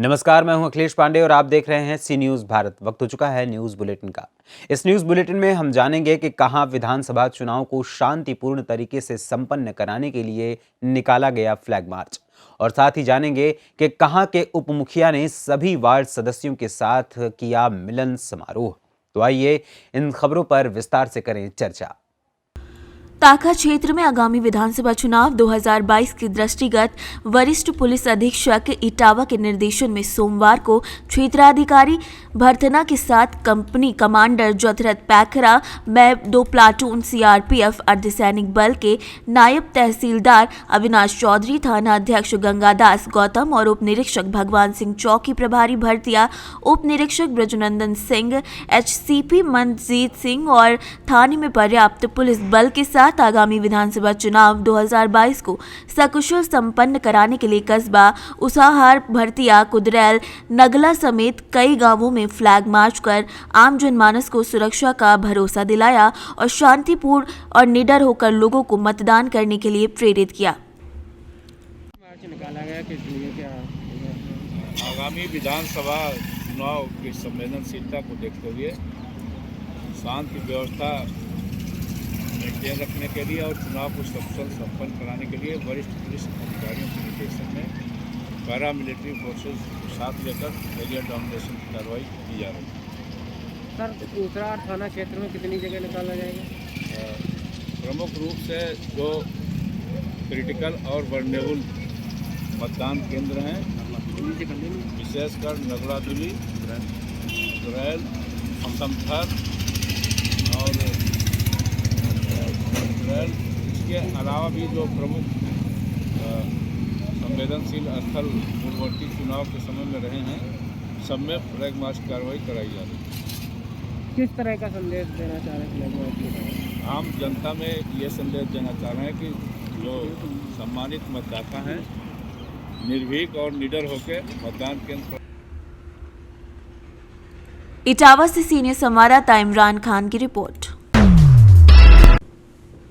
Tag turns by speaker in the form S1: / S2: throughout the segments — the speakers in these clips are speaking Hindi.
S1: नमस्कार, मैं हूं अखिलेश पांडे और आप देख रहे हैं सी न्यूज़ भारत। वक्त हो चुका है न्यूज़ बुलेटिन का। इस न्यूज़ बुलेटिन में हम जानेंगे कि कहां विधानसभा चुनाव को शांतिपूर्ण तरीके से संपन्न कराने के लिए निकाला गया फ्लैग मार्च, और साथ ही जानेंगे कि कहां के उप मुखिया ने सभी वार्ड सदस्यों के साथ किया मिलन समारोह। तो आइए इन खबरों पर विस्तार से करें चर्चा।
S2: ताका क्षेत्र में आगामी विधानसभा चुनाव 2022 के दृष्टिगत वरिष्ठ पुलिस अधीक्षक इटावा के निर्देशन में सोमवार को क्षेत्राधिकारी भरथना के साथ कंपनी कमांडर ज्योतिरथ पैखरा में 2 प्लाटून सीआरपीएफ अर्धसैनिक बल के नायब तहसीलदार अविनाश चौधरी, थाना अध्यक्ष गंगादास गौतम और उप निरीक्षक भगवान सिंह चौकी प्रभारी भरतिया, उप निरीक्षक ब्रजनंदन सिंह, एचसीपी मनजीत सिंह और थाने में पर्याप्त पुलिस बल के साथ आगामी विधानसभा चुनाव 2022 को सकुशल संपन्न कराने के लिए कस्बा उसाहार, भरतिया, कुदरैल, नगला समेत कई गांवों में फ्लैग मार्च कर आम जनमानस को सुरक्षा का भरोसा दिलाया और शांतिपूर्ण और निडर होकर लोगों को मतदान करने के लिए प्रेरित किया।
S3: मार्च निकाला गया कि क्या
S4: आगामी विधानसभा चुनाव की संवेदनशीलता को देखते हुए शांति व्यवस्था मेंटेन रखने के लिए और चुनाव को सकुशल संपन्न कराने के लिए वरिष्ठ पुलिस अधिकारियों के निर्देशन में पैरामिलिट्री फोर्सेज को साथ लेकर एरिया डोमिनेशन की कार्रवाई की जा रही है।
S3: सर, उत्तरार थाना क्षेत्र में कितनी जगह निकाला जाएगा?
S4: प्रमुख रूप से जो क्रिटिकल और वर्नेबल मतदान केंद्र हैं, विशेषकर नगड़ा दिल्ली, गुरैल, समथर और इसके अलावा भी जो प्रमुख संवेदनशील स्थल पूर्ववर्ती चुनाव के समय में रहे हैं, सब में फ्लैग मार्च कार्रवाई कराई जा रही है।
S3: किस तरह का संदेश देना चाह रहे हैं फ्लैग मार्च?
S4: आम जनता में ये संदेश देना चाह रहे हैं कि जो सम्मानित मतदाता हैं निर्भीक और निडर होकर मतदान केंद्र।
S2: इटावा से सीनियर संवाददाता इमरान खान की रिपोर्ट।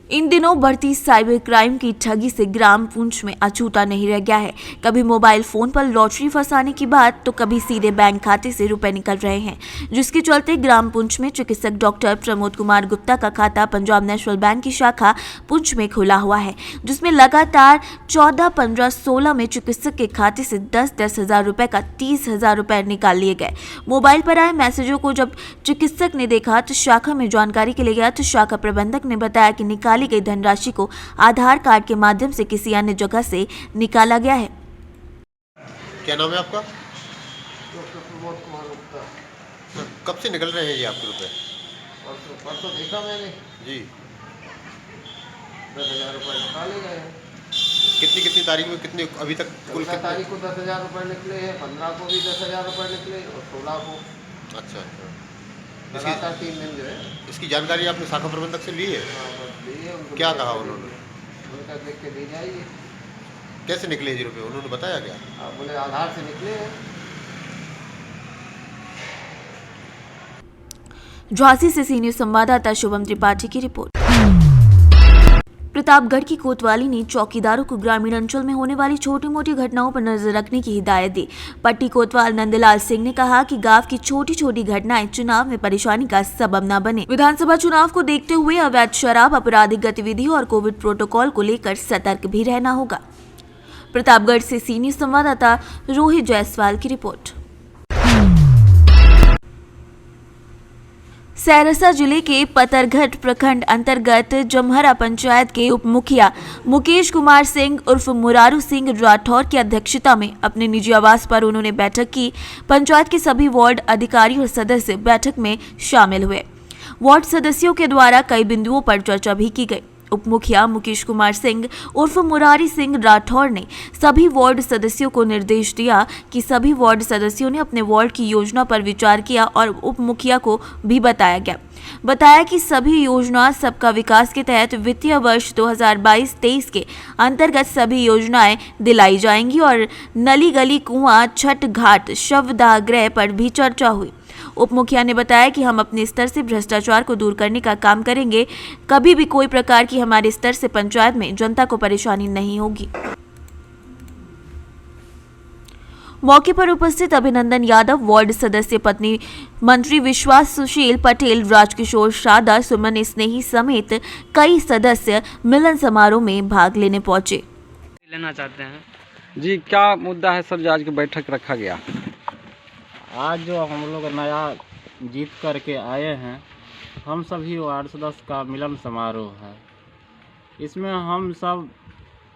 S2: इन दिनों बढ़ती साइबर क्राइम की ठगी से ग्राम पुंछ में अछूता नहीं रह गया है। कभी मोबाइल फोन पर लॉटरी फंसाने की बात तो कभी सीधे बैंक खाते से रुपए निकल रहे हैं, जिसके चलते ग्राम पुंछ में चिकित्सक डॉक्टर प्रमोद कुमार गुप्ता का खाता पंजाब नेशनल बैंक की शाखा पुंछ में खुला हुआ है, जिसमें लगातार 14, 15, 16 में चिकित्सक के खाते से 10-10 हजार रुपए का 30,000 रुपए निकाल लिए गए। मोबाइल पर आए मैसेजों को जब चिकित्सक ने देखा तो शाखा में जानकारी के लिए गया तो शाखा प्रबंधक ने बताया कि निकाली गई धनराशि को आधार कार्ड के माध्यम से किसी अन्य जगह से निकाला गया है।
S5: क्या नाम है आपका?
S6: डॉक्टर प्रमोद कुमार गुप्ता।
S5: कब से निकल रहे हैं ये आपके रुपए?
S6: परसों देखा मैंने
S5: जी।
S6: 10,000 रुपये निकाले गए हैं।
S5: कितनी तारीख में कितने अभी तक कुल
S6: 15 तारीख को 10,000 रुपये निकले हैं, 15 को भी 10,000 रुपये निकले और 16 को।
S5: अच्छा,
S6: लगातार 3 दिन जो है।
S5: इसकी जानकारी आपने शाखा प्रबंधक से ली है?
S6: हाँ, बस लिए उनको।
S5: क्या कहा उन्होंने?
S6: उनका देख के दी जाएगी।
S5: कैसे निकले ये रुपये, उन्होंने बताया क्या?
S6: बोले आधार से निकले हैं।
S2: झांसी से सीनियर संवाददाता शुभम त्रिपाठी की रिपोर्ट। प्रतापगढ़ की कोतवाली ने चौकीदारों को ग्रामीण अंचल में होने वाली छोटी मोटी घटनाओं पर नजर रखने की हिदायत दी। पट्टी कोतवाल नंदलाल सिंह ने कहा कि गांव की छोटी छोटी घटनाएं चुनाव में परेशानी का सबब न बने। विधानसभा चुनाव को देखते हुए अवैध शराब, आपराधिक गतिविधि और कोविड प्रोटोकॉल को लेकर सतर्क भी रहना होगा। प्रतापगढ़ से सीनियर संवाददाता रोहित जायसवाल की रिपोर्ट। सहरसा जिले के पतरघट प्रखंड अंतर्गत जमहरा पंचायत के उप मुखिया मुकेश कुमार सिंह उर्फ मुरारू सिंह राठौर की अध्यक्षता में अपने निजी आवास पर उन्होंने बैठक की। पंचायत के सभी वार्ड अधिकारी और सदस्य बैठक में शामिल हुए। वार्ड सदस्यों के द्वारा कई बिंदुओं पर चर्चा भी की गई। उप मुखिया मुकेश कुमार सिंह उर्फ मुरारी सिंह राठौर ने सभी वार्ड सदस्यों को निर्देश दिया कि सभी वार्ड सदस्यों ने अपने वार्ड की योजना पर विचार किया और उप मुखिया को भी बताया कि सभी योजना सबका विकास के तहत वित्तीय वर्ष 2022-23 के अंतर्गत सभी योजनाएं दिलाई जाएंगी और नली गली कुआं छठ घाट शवदाह गृह पर भी चर्चा हुई। उप मुखिया ने बताया कि हम अपने स्तर से भ्रष्टाचार को दूर करने का काम करेंगे। कभी भी कोई प्रकार की हमारे स्तर से पंचायत में जनता को परेशानी नहीं होगी। मौके पर उपस्थित अभिनंदन यादव, वार्ड सदस्य पत्नी मंत्री विश्वास सुशील पटेल, राजकिशोर शादा, सुमन स्नेही समेत कई सदस्य मिलन समारोह में भाग लेने पहुंचे।
S3: लेना चाहते हैं।
S7: जी, क्या मुद्दा है सर जो आज की बैठक रखा गया?
S3: आज जो हम लोग नया जीत करके आए हैं, हम सभी वार्ड सदस्य का मिलन समारोह है। इसमें हम सब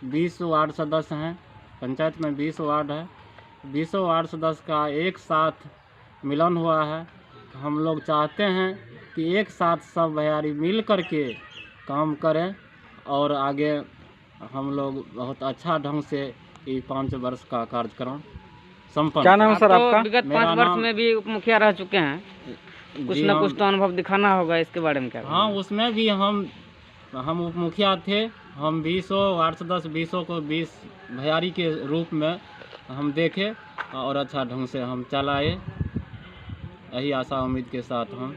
S3: 20 वार्ड सदस्य हैं। पंचायत में 20 वार्ड है। 20 वार्ड सदस्य का एक साथ मिलन हुआ है। हम लोग चाहते हैं कि एक साथ सब भैयारी मिल करके काम करें और आगे हम लोग बहुत अच्छा ढंग से ये 5 वर्ष का कार्यक्रम संपन्न।
S7: क्या नाम है सर आपका?
S8: विगत
S3: मेरा
S8: 5 वर्ष
S3: नाम-
S8: में भी उप मुखिया रह चुके हैं, कुछ न कुछ तो अनुभव दिखाना होगा, इसके बारे में क्या?
S3: हाँ, उसमें भी हम उप मुखिया थे। हम 20 वार्ड सदस्य 20 को 20 भैयारी के रूप में हम देखे और अच्छा ढंग से हम चलाए। यही आशा उम्मीद के साथ हम।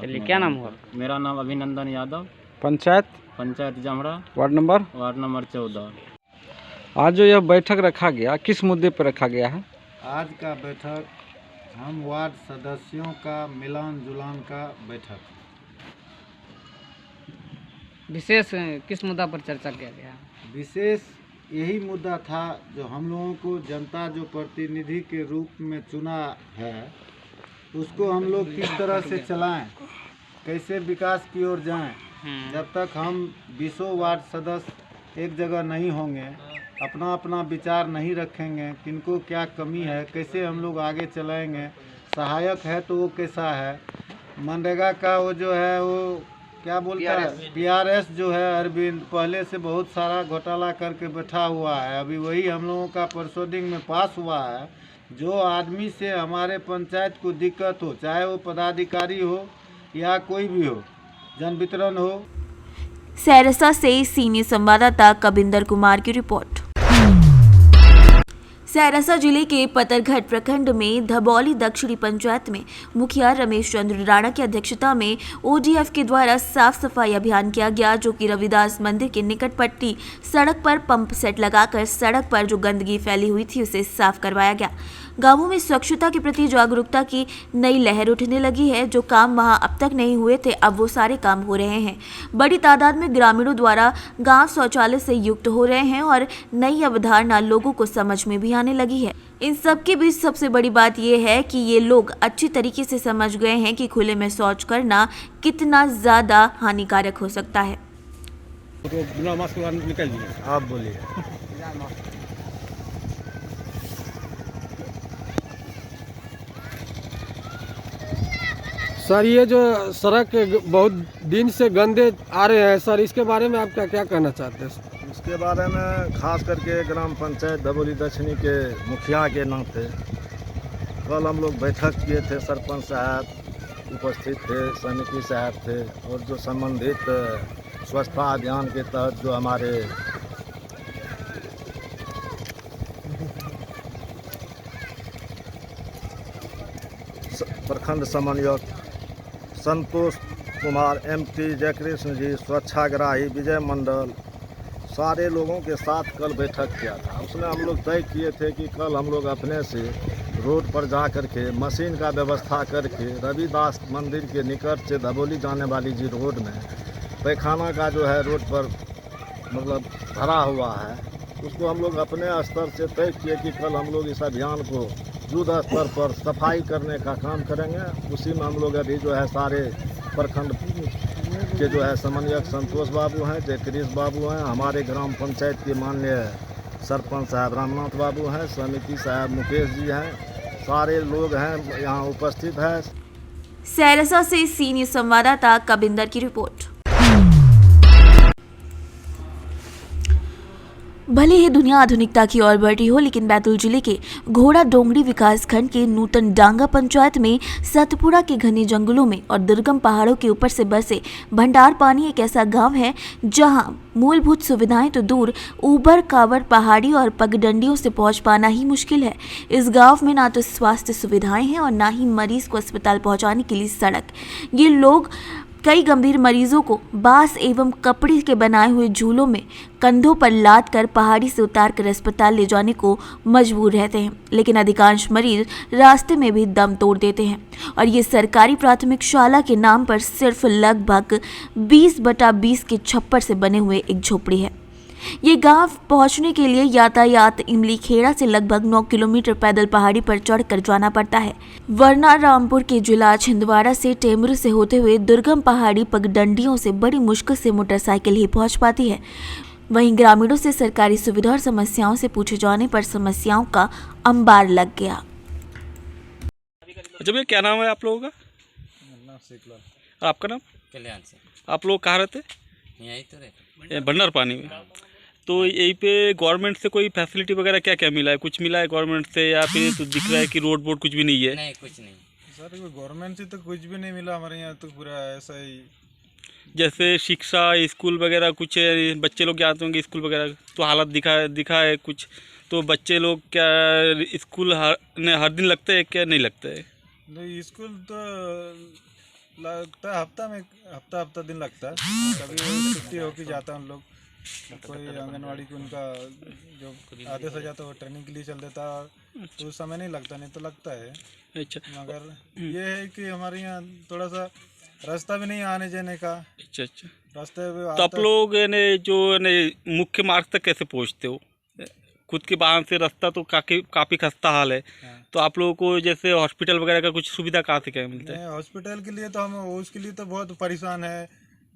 S8: चलिए, क्या नाम हुआ?
S3: मेरा नाम अभिनंदन यादव,
S7: पंचायत
S3: जमरा,
S7: वार्ड नंबर
S3: 14।
S7: आज जो यह बैठक रखा गया, किस मुद्दे पर रखा गया है?
S9: आज का बैठक हम वार्ड सदस्यों का मिलान जुलान का बैठक।
S8: विशेष किस मुद्दा पर चर्चा किया गया?
S9: विशेष यही मुद्दा था जो हम लोगों को जनता जो प्रतिनिधि के रूप में चुना है, उसको हम लोग किस तरह से चलाएं, कैसे विकास की ओर जाएं। जब तक हम 20 वार्ड सदस्य एक जगह नहीं होंगे, अपना अपना विचार नहीं रखेंगे, किनको क्या कमी है, कैसे हम लोग आगे चलाएंगे, सहायक है तो वो कैसा है, मनरेगा का वो जो है वो क्या बोलता है, PRS जो है अरविंद पहले से बहुत सारा घोटाला करके बैठा हुआ है। अभी वही हम लोगों का परसोडिंग में पास हुआ है। जो आदमी से हमारे पंचायत को दिक्कत हो, चाहे वो पदाधिकारी हो या कोई भी हो, जन वितरण हो।
S2: सैरसा से सीनियर संवाददाता कबिंदर कुमार की रिपोर्ट। सैरसा जिले के पतरघट प्रखंड में धबौली दक्षिणी पंचायत में मुखिया रमेश चंद्र राणा की अध्यक्षता में ODF के द्वारा साफ सफाई अभियान किया गया, जो कि रविदास मंदिर के निकट पट्टी सड़क पर पंप सेट लगाकर सड़क पर जो गंदगी फैली हुई थी उसे साफ करवाया गया। गांवों में स्वच्छता के प्रति जागरूकता की नई लहर उठने लगी है। जो काम वहां अब तक नहीं हुए थे, अब वो सारे काम हो रहे हैं। बड़ी तादाद में ग्रामीणों द्वारा गांव शौचालय से युक्त हो रहे हैं और नई अवधारणा लोगों को समझ में भी आने लगी है। इन सब के बीच सबसे बड़ी बात यह है कि ये लोग अच्छी तरीके से समझ गए हैं कि खुले में शौच करना कितना ज्यादा हानिकारक हो सकता है।
S7: तो बिना मास्क के निकलिए। आप बोलिए।
S10: सर, ये जो सड़क बहुत दिन से गंदे आ रहे हैं सर, इसके बारे में आप क्या कहना चाहते हैं?
S11: इसके बारे में खास करके ग्राम पंचायत धबौली दक्षिणी के मुखिया के नाते कल हम लोग बैठक किए थे। सरपंच साहब उपस्थित थे, समिति साहब थे और जो संबंधित स्वच्छता अभियान के तहत जो हमारे प्रखंड समन्वयक संतोष कुमार, MP जयकृष्ण जी, स्वच्छाग्राही विजय मंडल, सारे लोगों के साथ कल बैठक किया था। उसमें हम लोग तय किए थे कि कल हम लोग अपने से रोड पर जा कर के मशीन का व्यवस्था करके रविदास मंदिर के निकट से धबौली जाने वाली जी रोड में पैखाना का जो है रोड पर मतलब भरा हुआ है, उसको हम लोग अपने स्तर से तय किए कि कल हम लोग इस अभियान को युद्ध स्तर पर सफाई करने का काम करेंगे। उसी में हम लोग अभी जो है सारे प्रखंड के जो है समन्वयक संतोष बाबू हैं, जयकृष्ण बाबू हैं, हमारे ग्राम पंचायत के माननीय सरपंच साहब रामनाथ बाबू हैं, समिति साहब मुकेश जी हैं, सारे लोग हैं यहाँ उपस्थित है।
S2: सैरसा से सीनियर संवाददाता कबिंदर की रिपोर्ट। भले ही दुनिया आधुनिकता की ओर बढ़ी हो, लेकिन बैतूल जिले के घोड़ा डोंगरी विकासखंड के नूतन डांगा पंचायत में सतपुरा के घने जंगलों में और दुर्गम पहाड़ों के ऊपर से बसे भंडार पानी एक ऐसा गांव है जहां मूलभूत सुविधाएं तो दूर, ऊबड़ खाबड़ पहाड़ी और पगडंडियों से पहुंच पाना ही मुश्किल है। इस गांव में ना तो स्वास्थ्य सुविधाएं हैं और ना ही मरीज को अस्पताल पहुंचाने के लिए सड़क। ये लोग कई गंभीर मरीजों को बांस एवं कपड़े के बनाए हुए झूलों में कंधों पर लाद कर पहाड़ी से उतार कर अस्पताल ले जाने को मजबूर रहते हैं, लेकिन अधिकांश मरीज रास्ते में भी दम तोड़ देते हैं। और ये सरकारी प्राथमिक शाला के नाम पर सिर्फ लगभग 20/20 के छप्पर से बने हुए एक झोपड़ी है। ये गांव पहुंचने के लिए यातायात इमली खेड़ा से लगभग 9 किलोमीटर पैदल पहाड़ी पर चढ़कर जाना पड़ता है, वरना रामपुर के जिला छिंदवाड़ा से टेमरू से होते हुए दुर्गम पहाड़ी पगडंडियों से बड़ी मुश्किल से मोटरसाइकिल ही पहुंच पाती है। वहीं ग्रामीणों से सरकारी सुविधा और समस्याओं से पूछे जाने पर समस्याओं का अंबार लग गया।
S7: अच्छा भैया, क्या नाम है आप लोगों का? आपका नाम?
S3: कल्याण से।
S7: आप लोग कहाँ रहते?
S3: यहीं तो रहते
S7: भंडार पानी में। तो यहीं पे गवर्नमेंट से कोई फैसिलिटी वगैरह क्या क्या मिला है? कुछ मिला है गवर्नमेंट से, या फिर तो दिख रहा है कि रोड बोर्ड कुछ भी नहीं है?
S3: नहीं, कुछ नहीं
S9: सर, गवर्नमेंट से तो कुछ भी नहीं मिला हमारे यहाँ, तो पूरा ऐसा ही।
S7: जैसे शिक्षा, स्कूल वगैरह कुछ बच्चे लोग जाते होंगे स्कूल वगैरह, तो हालत दिखा है कुछ। तो बच्चे लोग क्या स्कूल हर दिन लगता है क्या? नहीं लगता है?
S9: नहीं, स्कूल तो लगता है हफ्ता दिन लगता है। कभी छुट्टी होके जाता है उन लोग, कोई आंगनवाड़ी को उनका जो आदेश हो जाता है वो ट्रेनिंग के लिए चल देता है, तो उस समय नहीं लगता, नहीं तो लगता है।
S7: अच्छा,
S9: मगर ये है कि हमारे यहाँ थोड़ा सा रास्ता भी नहीं आने जाने का।
S7: अच्छा।
S9: रास्ते में
S7: तो आप लोग जो मुख्य मार्ग तक कैसे पहुँचते हो? खुद के वाहन से रास्ता तो काफ़ी खस्ता हाल है। तो आप लोगों को जैसे हॉस्पिटल वगैरह का कुछ सुविधा कहाँ से क्या मिलता है?
S9: हॉस्पिटल के लिए तो हम उसके लिए तो बहुत परेशान है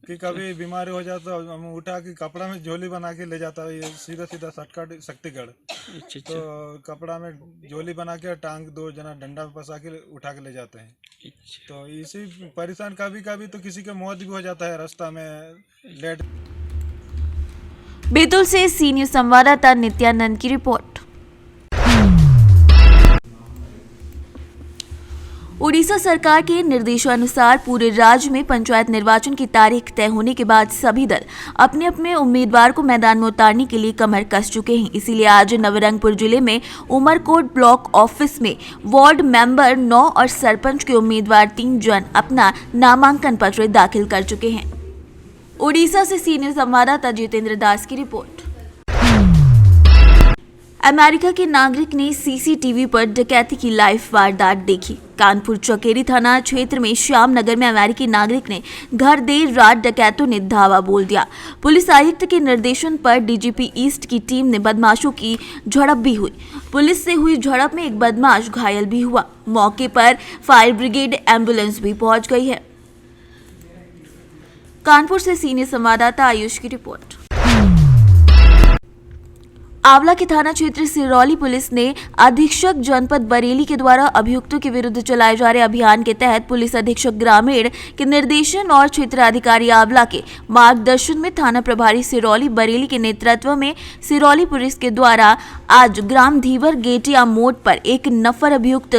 S9: कि कभी बीमारी हो जाता है, हम उठा के कपड़ा में झोली बना के ले जाता है, सीधा शॉर्टकट शक्तिगढ़।
S7: अच्छा।
S9: तो कपड़ा में झोली बना के टांग 2 जना डंडा में फंसा के उठा के ले जाते हैं। तो इसी परेशान, कभी तो किसी का मौत भी हो जाता है रास्ता में लेट।
S2: बैतूल से सी न्यूज़ संवाददाता नित्यानंद की रिपोर्ट। उड़ीसा सरकार के निर्देशानुसार पूरे राज्य में पंचायत निर्वाचन की तारीख तय होने के बाद सभी दल अपने अपने उम्मीदवार को मैदान में उतारने के लिए कमर कस चुके हैं। इसीलिए आज नवरंगपुर जिले में उमरकोट ब्लॉक ऑफिस में वार्ड मेंबर 9 और सरपंच के उम्मीदवार 3 जन अपना नामांकन पत्र दाखिल कर चुके हैं। उड़ीसा से सी न्यूज़ संवाददाता जितेंद्र दास की रिपोर्ट। अमेरिका के नागरिक ने सीसीटीवी पर डकैती की लाइव वारदात देखी। कानपुर चकेरी थाना क्षेत्र में श्याम नगर में अमेरिकी नागरिक ने घर देर रात डकैतों ने धावा बोल दिया। पुलिस आयुक्त के निर्देशन पर डीजीपी ईस्ट की टीम ने बदमाशों की झड़प भी हुई। पुलिस से हुई झड़प में एक बदमाश घायल भी हुआ। मौके पर फायर ब्रिगेड एम्बुलेंस भी पहुंच गई है। कानपुर से सीनियर संवाददाता आयुष की रिपोर्ट। आंवला के थाना क्षेत्र सिरौली पुलिस ने अधीक्षक जनपद बरेली के द्वारा अभियुक्तों के विरुद्ध चलाए जा रहे अभियान के तहत पुलिस अधीक्षक ग्रामीण के निर्देशन और क्षेत्राधिकारी आंवला के मार्गदर्शन में थाना प्रभारी सिरौली बरेली के नेतृत्व में सिरौली पुलिस के द्वारा आज ग्राम धीवर गेटिया मोड़ पर एक नफर अभियुक्त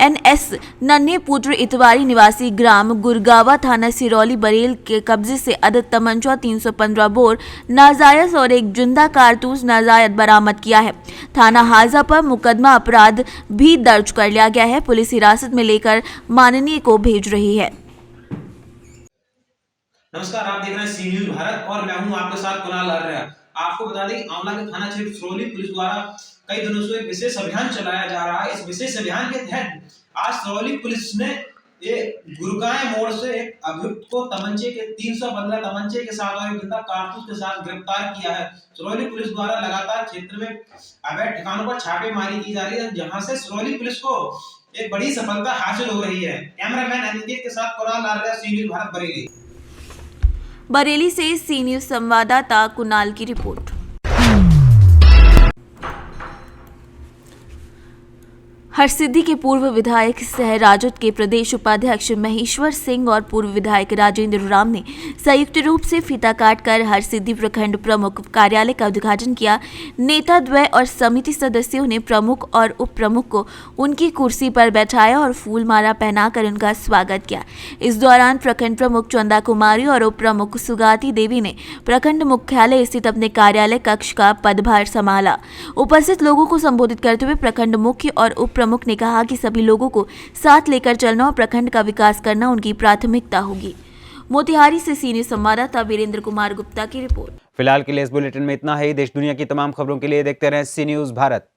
S2: NS नन्हे पुत्र इतवारी निवासी ग्राम गुरगावा थाना सिरौली बरेल के कब्जे से अदद तमंचा 315 बोर नाजायज और एक जिंदा कारतूस नाजायज बरामद किया है। थाना हाजा पर मुकदमा अपराध भी दर्ज कर लिया गया है। पुलिस हिरासत में लेकर माननीय को भेज रही है।
S12: नमस्कार, आप देख रहे हैं सी न्यूज़ भारत और मैं हूं आपके साथ कुणाल आर्य। आपको बता दें, आंवला के थाना क्षेत्र सिरौली पुलिस द्वारा कई दिनों से एक विशेष अभियान चलाया जा रहा है। इस विशेष अभियान के तहत आज सिरौली पुलिस ने ये गुरगांव मोड़ से एक अभियुक्त को तमंचे के 315 तमंचे के साथ और एक जिंदा कारतूस के साथ गिरफ्तार किया है। सिरौली पुलिस द्वारा लगातार क्षेत्र में अवैध ठिकानों पर छापेमारी की जा रही है, जहां से सिरौली पुलिस को एक बड़ी सफलता हासिल हो रही है। कैमरामैन अनिकेत के साथ कुणाल आर्य, सी न्यूज़ भारत बरेली।
S2: बरेली से सी न्यूज़ संवाददाता कुणाल की रिपोर्ट। हरसिद्धि के पूर्व विधायक सह राजद के प्रदेश उपाध्यक्ष महेश्वर सिंह और पूर्व विधायक राजेंद्र राम ने संयुक्त रूप से फीता काटकर हरसिद्धि प्रखंड प्रमुख कार्यालय का उद्घाटन किया। नेता द्वय और समिति सदस्यों ने प्रमुख और उप प्रमुख को उनकी कुर्सी पर बैठाया और फूल माला पहनाकर उनका स्वागत किया। इस दौरान प्रखंड प्रमुख चंदा कुमारी और उप प्रमुख सुगाती देवी ने प्रखंड मुख्यालय स्थित अपने कार्यालय कक्ष का पदभार संभाला। उपस्थित लोगों को संबोधित करते हुए प्रखंड मुख्य और उप प्रमुख ने कहा कि सभी लोगों को साथ लेकर चलना और प्रखंड का विकास करना उनकी प्राथमिकता होगी। मोतिहारी से सीनियर संवाददाता वीरेंद्र कुमार गुप्ता की रिपोर्ट।
S1: फिलहाल के लिए इस बुलेटिन में इतना ही। देश दुनिया की तमाम खबरों के लिए देखते रहें सी न्यूज़ भारत।